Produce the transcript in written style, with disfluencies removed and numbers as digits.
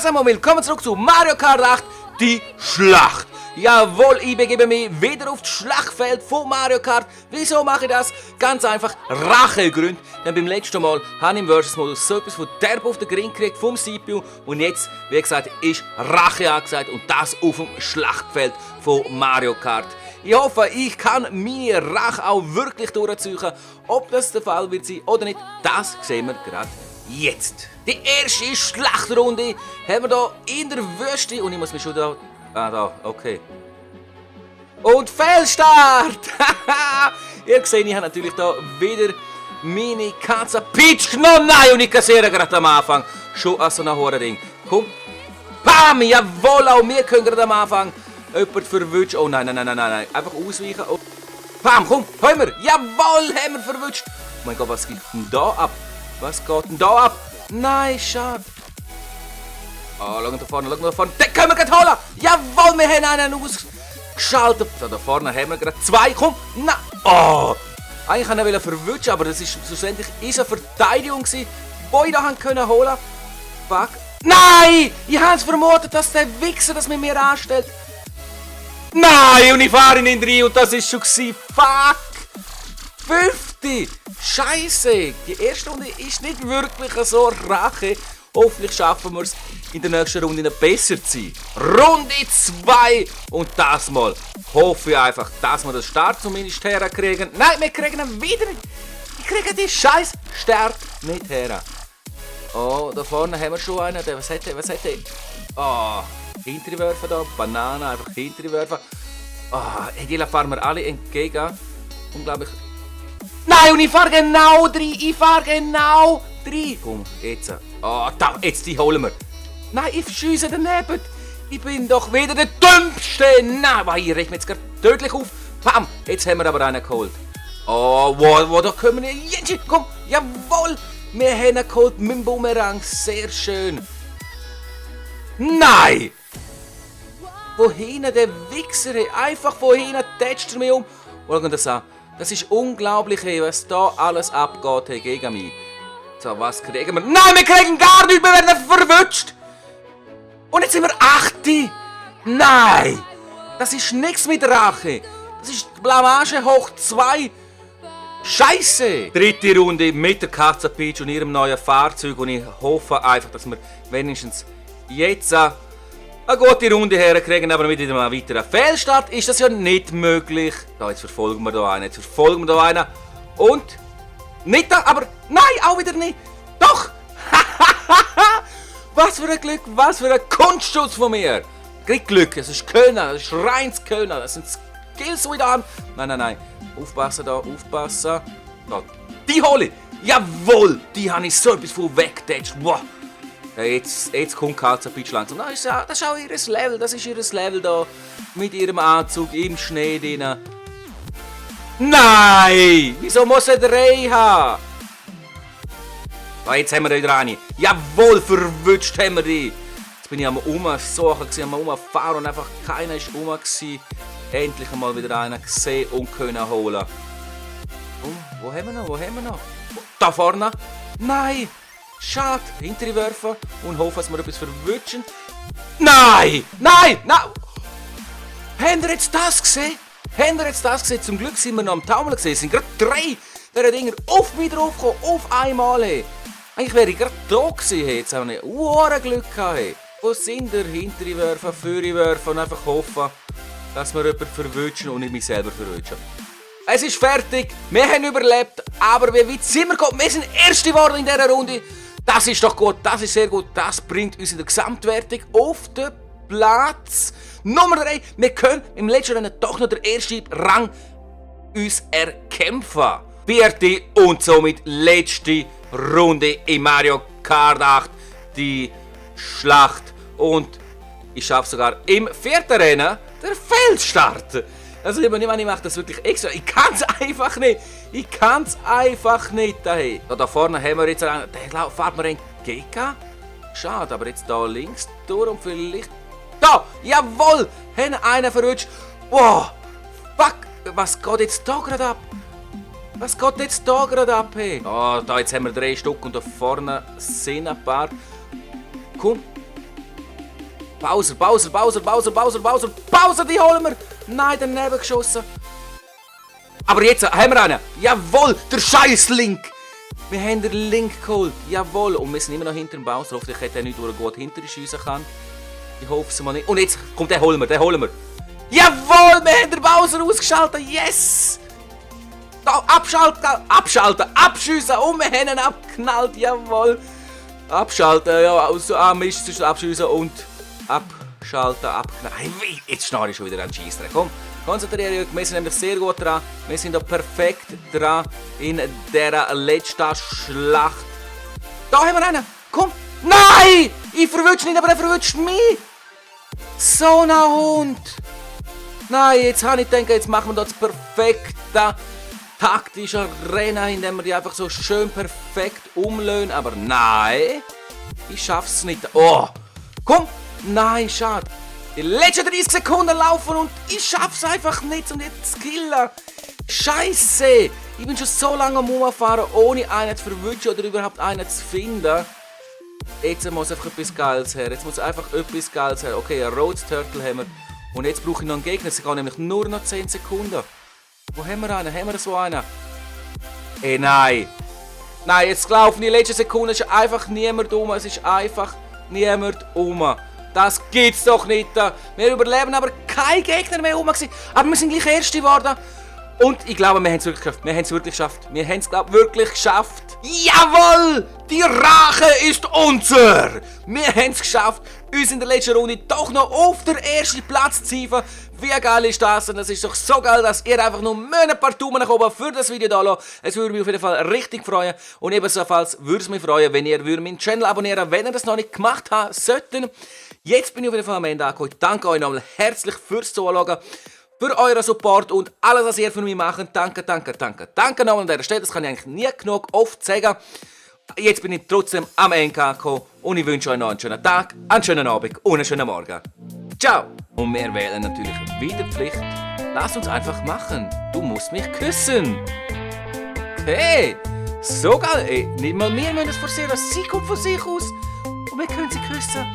Was einmal willkommen zurück zu Mario Kart 8, die Schlacht. Jawohl, ich begebe mich wieder auf das Schlachtfeld von Mario Kart. Wieso mache ich das? Ganz einfach Rachegründe. Denn beim letzten Mal habe ich im Versus-Modus so etwas von derb auf den Grind gekriegt vom CPU. Und jetzt, wie gesagt, ist Rache angesagt und das auf dem Schlachtfeld von Mario Kart. Ich hoffe, ich kann meine Rache auch wirklich durchziehen. Ob das der Fall wird sein oder nicht, das sehen wir gerade jetzt. Die erste Schlachtrunde haben wir hier in der Wüste und ich muss mich schon da... Ah, da, okay. Und Fehlstart! Ihr seht, ich habe natürlich da wieder meine Katze Peach genommen. Nein, und ich kassiere gerade am Anfang schon an so einem hohen Ding. Komm. Bam! Jawohl, auch wir können gerade am Anfang jemanden verwünschen. Oh nein, nein, nein, nein, nein. Einfach ausweichen. Oh. Bam, komm, haben wir. Jawohl, haben wir verwünscht. Oh mein Gott, was geht denn da ab? Was geht denn da ab? Nein, schade. Oh, schau da vorne, schau da vorne. Den können wir gerade holen. Jawohl, wir haben einen ausgeschaltet. Da vorne haben wir gerade zwei. Komm, na. Oh. Eigentlich wollte ich ihn verwünschen, aber das ist schlussendlich eine Verteidigung, die ich da holen konnte. Fuck. Nein! Ich habe es vermutet, dass der Wichser das mit mir anstellt. Nein, und ich fahre ihn in rein und das ist schon gewesen. Fuck! 50! Scheiße! Die erste Runde ist nicht wirklich so Rache. Hoffentlich schaffen wir es in der nächsten Runde besser zu sein. Runde 2! Und das Mal hoffe ich einfach, dass wir den Start zumindest herkriegen. Nein, wir kriegen ihn wieder nicht. Ich kriege die scheiß Start nicht her. Oh, da vorne haben wir schon einen. Was hat der? Oh, Hinterwerfer da. Banane, einfach Hinterwerfer. Oh, die fahren wir alle entgegen. Unglaublich. Nein, und ich fahre genau rein. Komm, jetzt. Oh, da, jetzt die holen wir. Nein, ich schiesse daneben. Ich bin doch wieder der Dümmste. Nein, weil ich rechne jetzt gerade tödlich auf. Bam, jetzt haben wir aber einen geholt. Oh, wo da kommen wir jetzt. Komm, jawohl. Wir haben ihn geholt mit dem Bumerang. Sehr schön. Nein! Wohin der Wichser? Einfach wohin tätscht er mich um. Schauen wir das an. Das ist unglaublich, was da alles abgeht gegen mich. So, was kriegen wir? Nein, wir kriegen gar nichts. Wir werden verwünscht. Und jetzt sind wir 8. Nein! Das ist nichts mit Rache. Das ist Blamage hoch 2. Scheiße! Dritte Runde mit der Katze Peach und ihrem neuen Fahrzeug und ich hoffe einfach, dass wir wenigstens jetzt eine gute Runde herkriegen, aber mit einem weiteren Fehlstart ist das ja nicht möglich. Da, jetzt verfolgen wir da einen. Und nicht da, aber nein, auch wieder nicht. Doch! Was für ein Glück, was für ein Kunstschuss von mir! Glück, es ist Kölner, es ist reins Kölner, das sind Skills wieder an. Nein. Aufpassen da, aufpassen. Da, die hole ich. Jawohl, die habe ich so etwas von weggetatscht. Wow. Ja, jetzt kommt Katze Peach langsam. Das ist auch ihr Level, das ist ihr Level da. Mit ihrem Anzug im Schnee drin. Nein! Wieso muss er 3 haben? Ah, jetzt haben wir wieder eine. Jawohl, verwünscht haben wir die. Jetzt bin ich am Umsuchen, am Umfahren und einfach keiner ist rum gewesen. Endlich einmal wieder einen gesehen und können holen. Oh, wo haben wir noch? Da vorne? Nein! Schade! Hinter die werfen und hoffen, dass wir etwas verwünschen. Nein! Haben ihr jetzt das gesehen? Zum Glück sind wir noch am Taumeln gesehen. Es sind gerade 3 dieser Dinger auf mich draufgekommen. Auf einmal. Eigentlich wäre ich gerade da gewesen. Jetzt haben wir Glück gehabt. Wo sind der hinter die werfen, für die werfen und einfach hoffen, dass wir jemanden verwünschen und nicht mich selber verwünschen. Es ist fertig, wir haben überlebt, aber wie weit sind wir gekommen? Wir sind Erste geworden in dieser Runde. Das ist doch gut, das ist sehr gut. Das bringt uns in der Gesamtwertung auf den Platz Nummer 3. Wir können im letzten Rennen doch noch den ersten Rang uns erkämpfen. 4. und somit letzte Runde in Mario Kart 8. Die Schlacht. Und ich schaffe sogar im 4. Rennen der Fehlstart. Also ich mache das wirklich extra. Ich kann es einfach nicht. Da vorne haben wir jetzt einen, der fährt mir entgegen. Schade, aber jetzt da links durch und vielleicht... Da! Jawohl! Haben einen verrutscht. Wow! Fuck! Was geht jetzt da gerade ab? Hey? Oh, da jetzt haben wir 3 Stück und da vorne sind ein paar. Komm! Bowser, die holen wir! Nein, daneben geschossen. Aber jetzt haben wir einen. Jawohl, der scheiß Link. Wir haben den Link geholt. Jawohl. Und wir sind immer noch hinter dem Bowser. Hoffentlich hätte er nicht, wo er gut hinter uns schiessen kann. Ich hoffe es mal nicht. Und jetzt kommt den holen wir. Jawohl, wir haben den Bowser ausgeschaltet. Yes! Da, abschalten, abschiessen. Und wir haben ihn abgeknallt. Jawohl. Abschalten, ja. Also, Mist zwischen abschiessen und abschalten, abknallen. Jetzt schnarre ich schon wieder an Schießen. Komm. Konzentriere euch, wir sind nämlich sehr gut dran. Wir sind da perfekt dran in dieser letzten Schlacht. Da haben wir einen. Komm. Nein! Ich verwünsche nicht, aber er verwünscht mich. So ein Hund. Nein, jetzt habe ich gedacht, jetzt machen wir das perfekte taktische Rennen, indem wir die einfach so schön perfekt umlösen. Aber nein, ich schaff's nicht. Oh, komm. Nein, schade. Die letzten 30 Sekunden laufen und ich schaff's einfach nicht, um jetzt zu killen. Scheiße! Ich bin schon so lange am Rumfahren, ohne einen zu verwünschen oder überhaupt einen zu finden. Jetzt muss einfach etwas Geiles her. Okay, ein rotes Turtle haben wir. Und jetzt brauche ich noch einen Gegner. Es geht nämlich nur noch 10 Sekunden. Wo haben wir einen? Haben wir so einen? Nein. Nein, jetzt laufen die letzten Sekunden. Es ist einfach niemand um. Das gibt's doch nicht. Wir überleben, aber kein Gegner mehr rum. Aber wir sind gleich Erste geworden. Und ich glaube, wir haben es wirklich geschafft. Jawohl! Die Rache ist unser! Wir haben es geschafft, uns in der letzten Runde doch noch auf den ersten Platz zu hieven. Wie geil ist das? Und es ist doch so geil, dass ihr einfach nur ein paar Daumen nach oben für das Video da lasst. Es würde mich auf jeden Fall richtig freuen. Und ebenfalls würde es mich freuen, wenn ihr meinen Channel abonnieren, wenn ihr das noch nicht gemacht habt sollten. Jetzt bin ich auf jeden Fall am Ende angekommen. Danke euch nochmal herzlich fürs Zuschauen, für euren Support und alles, was ihr für mich macht. Danke nochmal an dieser Stelle. Das kann ich eigentlich nie genug oft sagen. Jetzt bin ich trotzdem am Ende angekommen und ich wünsche euch noch einen schönen Tag, einen schönen Abend und einen schönen Morgen. Ciao! Und wir wählen natürlich wieder Pflicht. Lass uns einfach machen. Du musst mich küssen. Hey, so geil. Nicht mal wir müssen es forcieren. Sie kommt von sich aus und wir können sie küssen.